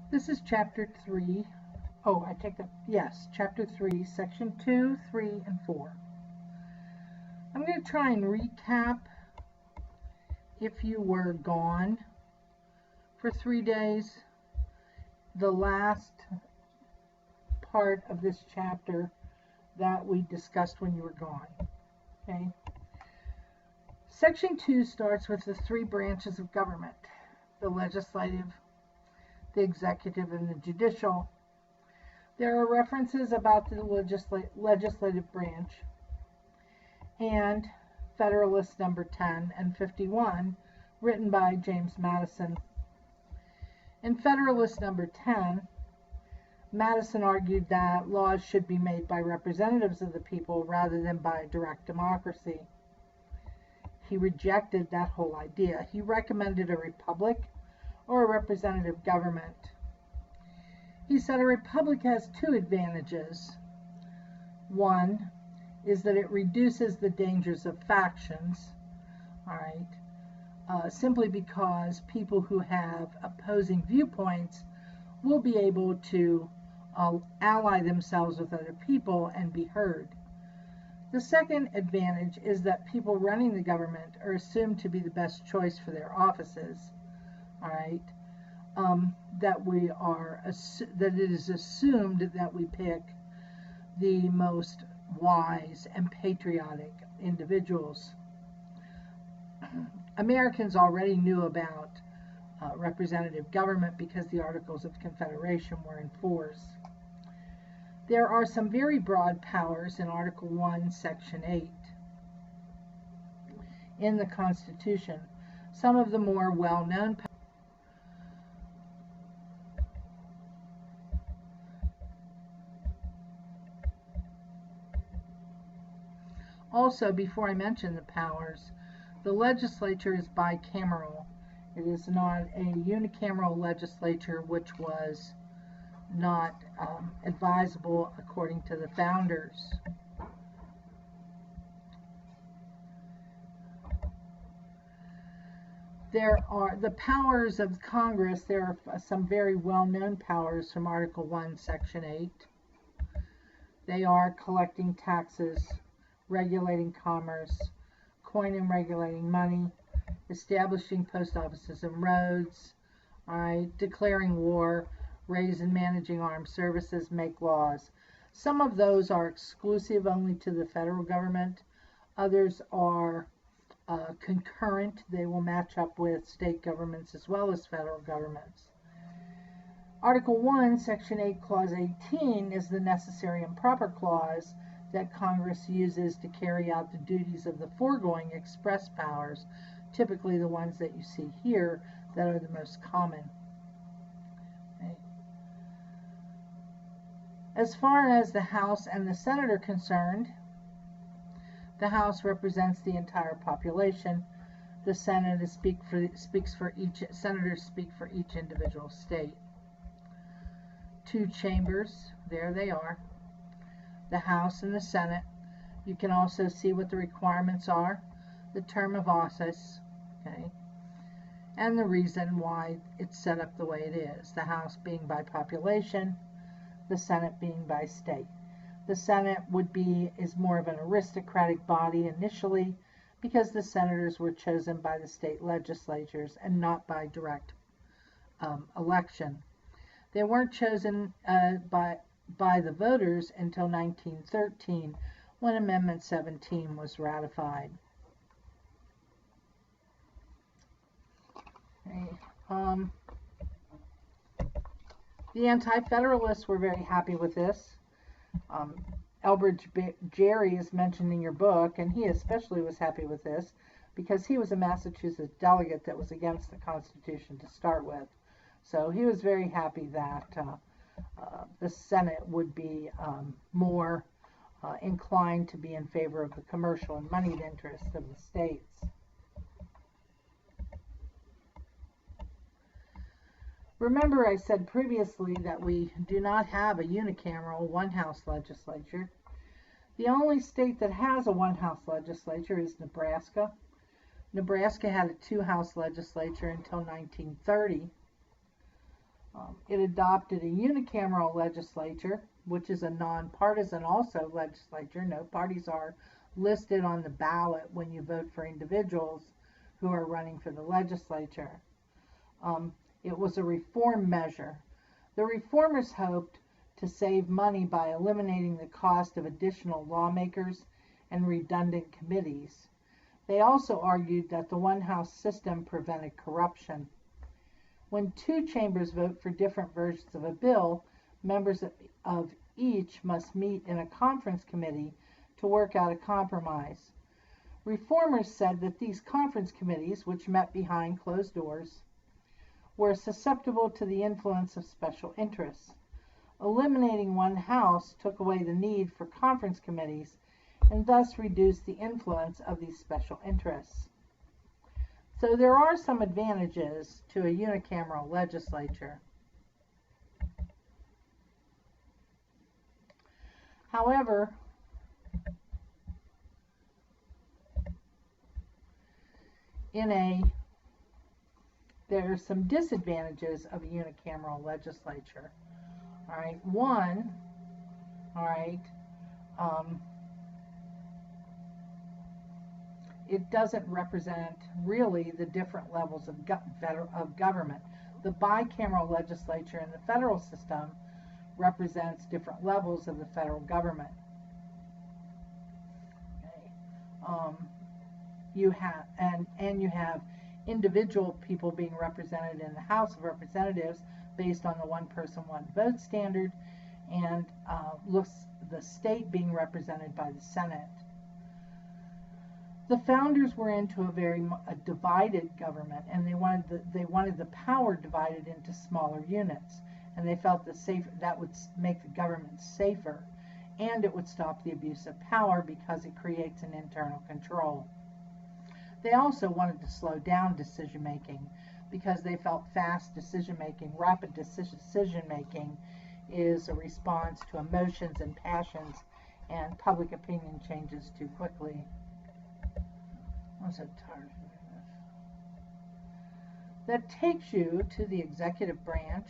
This is Chapter 3. Oh, I take that. Yes, Chapter 3, Section 2, 3, and 4. I'm going to try and recap if you were gone for 3 days. The last part of this chapter that we discussed when you were gone. Okay. Section 2 starts with the 3 branches of government: the legislative, the executive, and the judicial. There are references about the legislative branch and Federalist Number 10 and 51, written by James Madison. In Federalist Number 10, Madison argued that laws should be made by representatives of the people rather than by direct democracy. He rejected that whole idea. He recommended a republic or a representative government. He said a republic has 2 advantages. One is that it reduces the dangers of factions, simply because people who have opposing viewpoints will be able to ally themselves with other people and be heard. The second advantage is that people running the government are assumed to be the best choice for their offices. That it is assumed that we pick the most wise and patriotic individuals. Americans already knew about representative government because the Articles of Confederation were in force. There are some very broad powers in Article 1, Section 8 in the Constitution. Some of the more well-known powers. Also, before I mention the powers, the legislature is bicameral. It is not a unicameral legislature, which was not advisable according to the founders. There are the powers of Congress. There are some very well-known powers from Article 1, Section 8. They are collecting taxes, regulating commerce, coining and regulating money, establishing post offices and roads, declaring war, raise and managing armed services, make laws. Some of those are exclusive only to the federal government. Others are concurrent. They will match up with state governments as well as federal governments. Article 1, Section 8, Clause 18 is the necessary and proper clause that Congress uses to carry out the duties of the foregoing express powers, typically the ones that you see here that are the most common. As far as the House and the Senate are concerned, the House represents the entire population. The Senate senators speak for each individual state. 2 chambers, there they are, the House and the Senate. You can also see what the requirements are, the term of office, and the reason why it's set up the way it is. The House being by population, the Senate being by state. The Senate is more of an aristocratic body initially because the senators were chosen by the state legislatures and not by direct election. They weren't chosen by the voters until 1913, when Amendment 17 was ratified. The Anti-Federalists were very happy with this. Elbridge Gerry is mentioned in your book, and he especially was happy with this because he was a Massachusetts delegate that was against the Constitution to start with. So he was very happy that the Senate would be more inclined to be in favor of the commercial and moneyed interests of the states. Remember, I said previously that we do not have a unicameral one-house legislature. The only state that has a one-house legislature is Nebraska. Nebraska had a 2-house legislature until 1930. It adopted a unicameral legislature, which is a nonpartisan also legislature. No parties are listed on the ballot when you vote for individuals who are running for the legislature. It was a reform measure. The reformers hoped to save money by eliminating the cost of additional lawmakers and redundant committees. They also argued that the one-house system prevented corruption. When two chambers vote for different versions of a bill, members of each must meet in a conference committee to work out a compromise. Reformers said that these conference committees, which met behind closed doors, were susceptible to the influence of special interests. Eliminating one house took away the need for conference committees and thus reduced the influence of these special interests. So there are some advantages to a unicameral legislature. However, there are some disadvantages of a unicameral legislature. All right, one, all right, it doesn't represent really the different levels of government. The bicameral legislature in the federal system represents different levels of the federal government. Okay. You have individual people being represented in the House of Representatives based on the one person, one vote standard, and the state being represented by the Senate. The founders were into a divided government, and they wanted the power divided into smaller units, and they felt that would make the government safer, and it would stop the abuse of power because it creates an internal control. They also wanted to slow down decision making because they felt fast decision making, rapid decision making is a response to emotions and passions, and public opinion changes too quickly. I'm so tired of doing this. That takes you to the executive branch.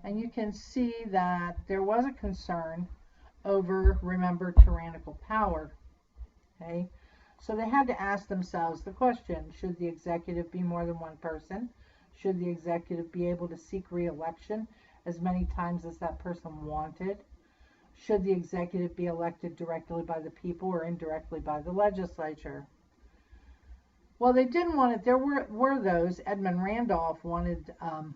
And you can see that there was a concern over, remember, tyrannical power. Okay? So they had to ask themselves the question, should the executive be more than one person? Should the executive be able to seek re-election as many times as that person wanted? Should the executive be elected directly by the people or indirectly by the legislature? Well, they didn't want it. There were those. Edmund Randolph wanted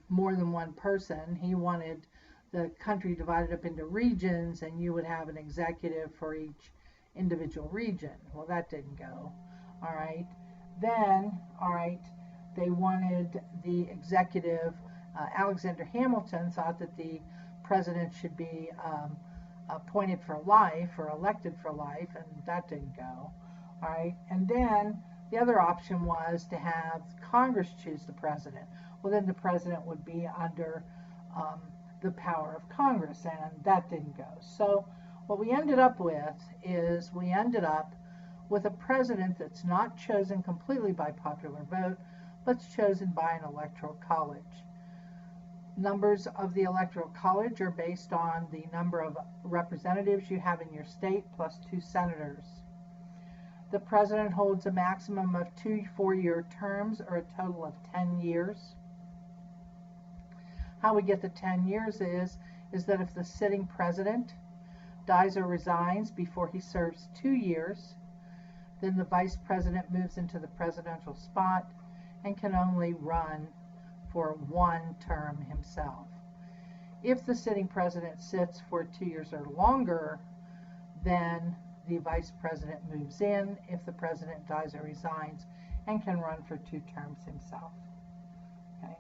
more than one person. He wanted the country divided up into regions, and you would have an executive for each individual region. Well, that didn't go. All right. Then, all right, they wanted the executive. Alexander Hamilton thought that the president should be appointed for life or elected for life, and that didn't go. All right. And then the other option was to have Congress choose the president. Well, then the president would be under the power of Congress, and that didn't go. So what we ended up with is a president that's not chosen completely by popular vote, but chosen by an electoral college. Numbers of the electoral college are based on the number of representatives you have in your state plus 2 senators. The president holds a maximum of 2 4-year terms, or a total of 10 years. How we get the 10 years is that if the sitting president dies or resigns before he serves 2 years, then the vice president moves into the presidential spot and can only run for 1 term himself. If the sitting president sits for 2 years or longer, then the vice president moves in if the president dies or resigns and can run for 2 terms himself. Okay.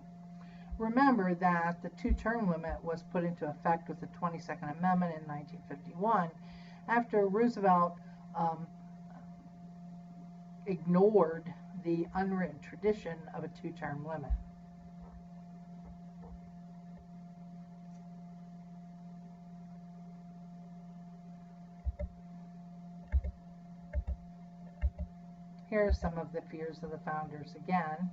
Remember that the 2-term limit was put into effect with the 22nd Amendment in 1951 after Roosevelt ignored the unwritten tradition of a 2-term limit. Here are some of the fears of the founders again.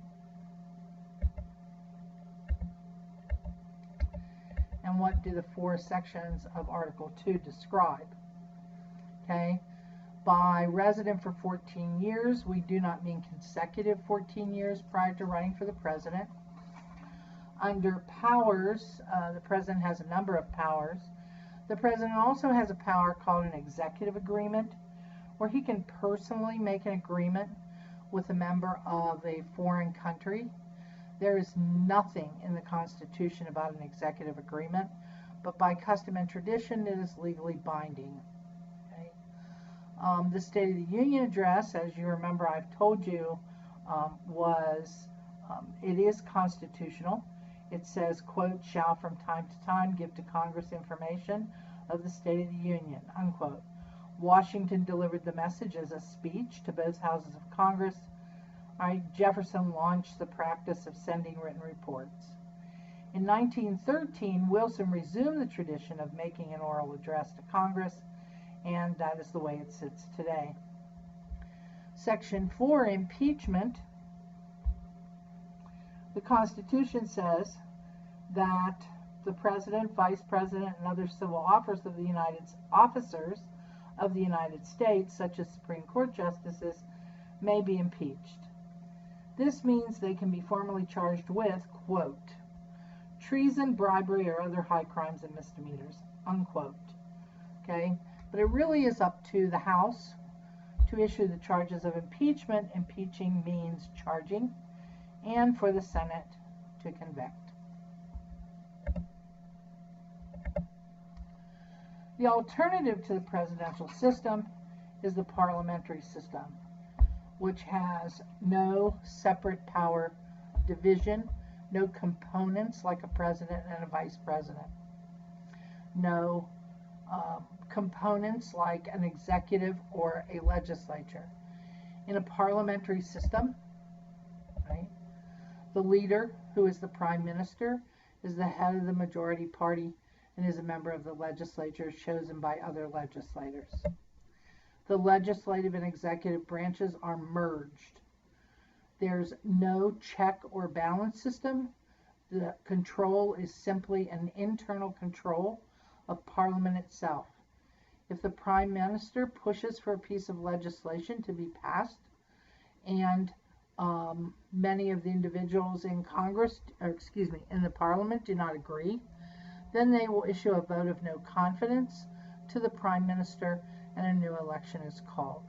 And what do the 4 sections of Article 2 describe? Okay, by resident for 14 years, we do not mean consecutive 14 years prior to running for the president. Under powers, the president has a number of powers. The president also has a power called an executive agreement, where he can personally make an agreement with a member of a foreign country. There is nothing in the Constitution about an executive agreement, but by custom and tradition, it is legally binding. Okay? The State of the Union address, as you remember, I've told you, it is constitutional. It says, quote, shall from time to time give to Congress information of the State of the Union, unquote. Washington delivered the message as a speech to both houses of Congress. Jefferson launched the practice of sending written reports. In 1913, Wilson resumed the tradition of making an oral address to Congress, and that is the way it sits today. Section 4, impeachment. The Constitution says that the President, Vice President, and other civil officers of the United States, such as Supreme Court justices, may be impeached. This means they can be formally charged with, quote, treason, bribery, or other high crimes and misdemeanors, unquote. Okay? But it really is up to the House to issue the charges of impeachment. Impeaching means charging, and for the Senate to convict. The alternative to the presidential system is the parliamentary system, which has no separate power division, no components like a president and a vice president, no components like an executive or a legislature. In a parliamentary system, right, the leader, who is the prime minister, is the head of the majority party and is a member of the legislature chosen by other legislators. The legislative and executive branches are merged. There's no check or balance system. The control is simply an internal control of Parliament itself. If the Prime Minister pushes for a piece of legislation to be passed, and many of the individuals in Congress, in the Parliament do not agree, then they will issue a vote of no confidence to the Prime Minister, and a new election is called.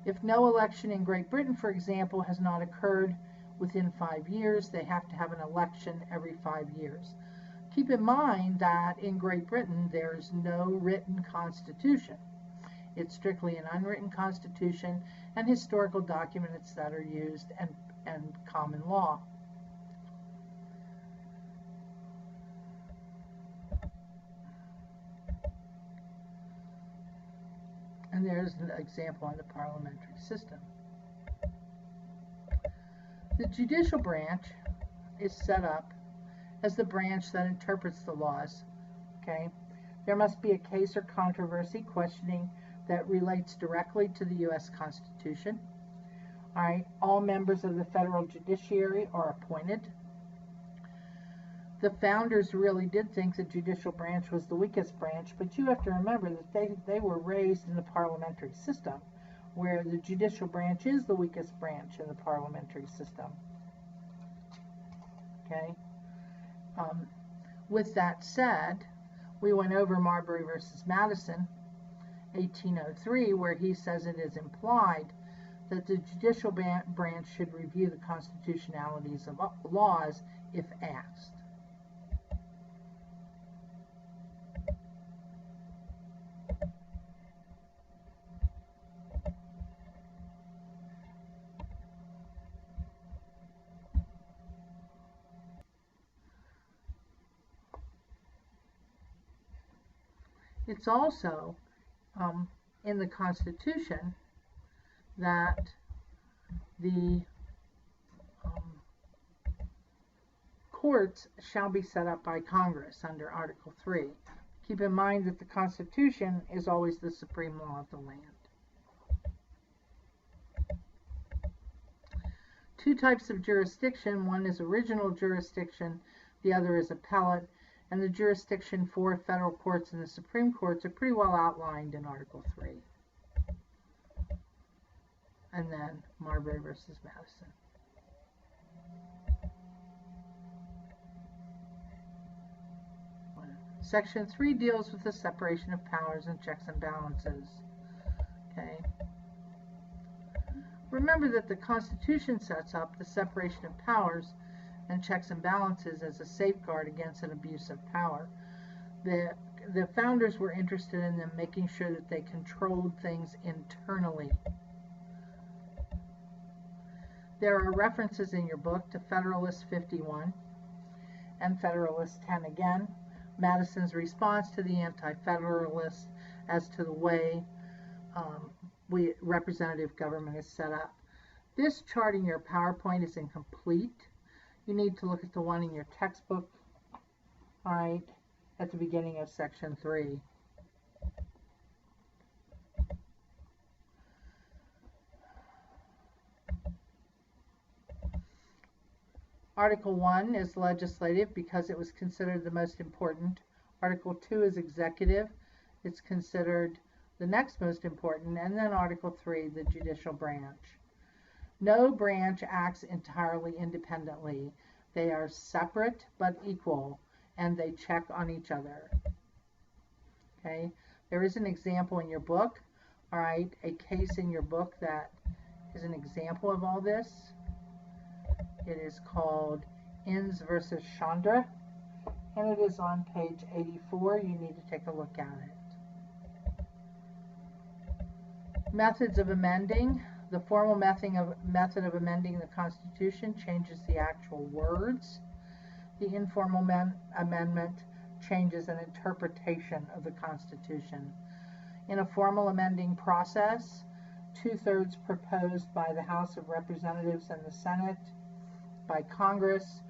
If no election in Great Britain, for example, has not occurred within 5 years, they have to have an election every 5 years. Keep in mind that in Great Britain, there's no written constitution. It's strictly an unwritten constitution and historical documents that are used and common law. And there's an example on the parliamentary system. The judicial branch is set up as the branch that interprets the laws. Okay? There must be a case or controversy questioning that relates directly to the U.S. Constitution. All right? All members of the federal judiciary are appointed. The founders really did think the judicial branch was the weakest branch, but you have to remember that they were raised in the parliamentary system, where the judicial branch is the weakest branch in the parliamentary system. Okay? With that said, we went over Marbury versus Madison, 1803, where he says it is implied that the judicial branch should review the constitutionalities of laws if asked. It's also in the Constitution that the courts shall be set up by Congress under Article 3. Keep in mind that the Constitution is always the supreme law of the land. Two types of jurisdiction. One is original jurisdiction, the other is appellate, and the jurisdiction for federal courts and the Supreme Courts are pretty well outlined in Article 3. And then Marbury versus Madison. Section 3 deals with the separation of powers and checks and balances. Okay. Remember that the Constitution sets up the separation of powers and checks and balances as a safeguard against an abuse of power. The founders were interested in them making sure that they controlled things internally. There are references in your book to Federalist 51 and Federalist 10 again. Madison's response to the Anti-Federalists as to the way representative government is set up. This chart in your PowerPoint is incomplete. You need to look at the one in your textbook, all right, at the beginning of Section 3. Article 1 is legislative because it was considered the most important. Article 2 is executive. It's considered the next most important. And then Article 3, the judicial branch. No branch acts entirely independently. They are separate but equal, and they check on each other. Okay? There is an example in your book, all right, a case in your book that is an example of all this. It is called Inns versus Chandra, and it is on page 84. You need to take a look at it. Methods of amending. The formal method of amending the Constitution changes the actual words. The informal amendment changes an interpretation of the Constitution. In a formal amending process, 2/3 proposed by the House of Representatives and the Senate, by Congress,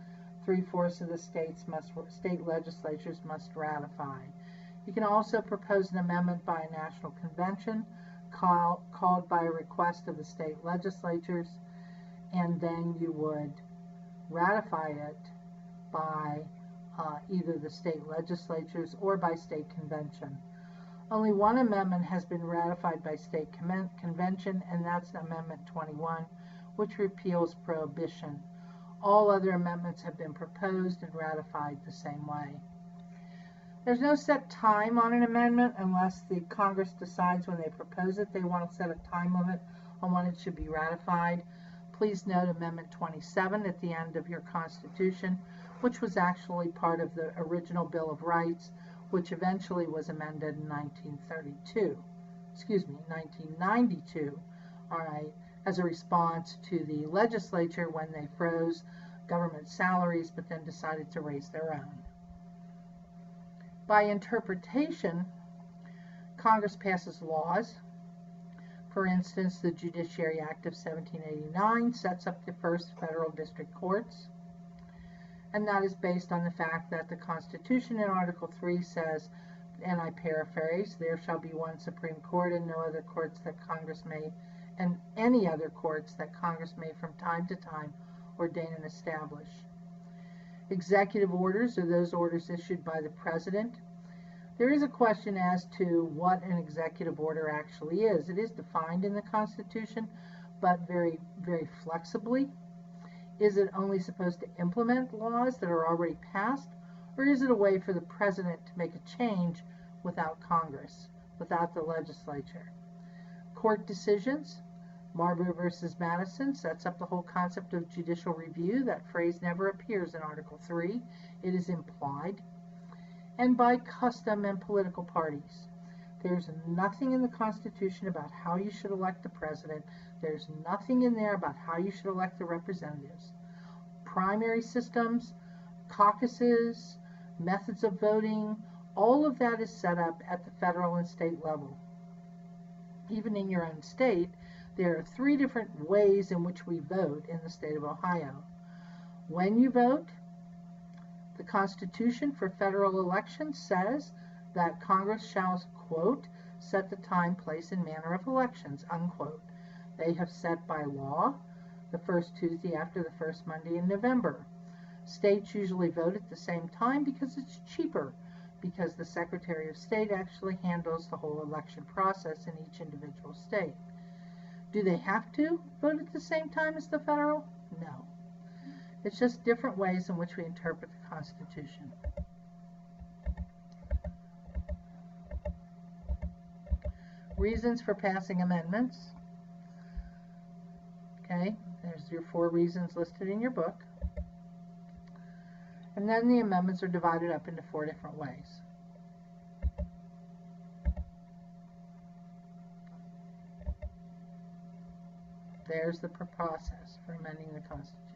3/4 of the state legislatures must ratify. You can also propose an amendment by a national convention called by a request of the state legislatures, and then you would ratify it by either the state legislatures or by state convention. Only one amendment has been ratified by state convention, and that's Amendment 21, which repeals prohibition. All other amendments have been proposed and ratified the same way. There's no set time on an amendment unless the Congress decides when they propose it they want to set a time limit on when it should be ratified. Please note Amendment 27 at the end of your Constitution, which was actually part of the original Bill of Rights, which eventually was amended in 1992, all right, as a response to the legislature when they froze government salaries but then decided to raise their own. By interpretation, Congress passes laws. For instance, the Judiciary Act of 1789 sets up the first federal district courts, and that is based on the fact that the Constitution in Article 3 says, and I paraphrase, there shall be one Supreme Court and no other courts that Congress may, and any other courts that Congress may from time to time ordain and establish. Executive orders are those orders issued by the President. There is a question as to what an executive order actually is. It is defined in the Constitution, but very, very flexibly. Is it only supposed to implement laws that are already passed, or is it a way for the President to make a change without Congress, without the legislature? Court decisions. Marbury versus Madison sets up the whole concept of judicial review. That phrase never appears in Article 3. It is implied. And by custom and political parties. There's nothing in the Constitution about how you should elect the president. There's nothing in there about how you should elect the representatives. Primary systems, caucuses, methods of voting, all of that is set up at the federal and state level. Even in your own state, there are 3 different ways in which we vote in the state of Ohio. When you vote, the Constitution for federal elections says that Congress shall, quote, set the time, place, and manner of elections, unquote. They have set by law the first Tuesday after the first Monday in November. States usually vote at the same time because it's cheaper, because the Secretary of State actually handles the whole election process in each individual state. Do they have to vote at the same time as the federal? No. It's just different ways in which we interpret the Constitution. Reasons for passing amendments. Okay, there's your 4 reasons listed in your book. And then the amendments are divided up into 4 different ways. There's the process for amending the Constitution.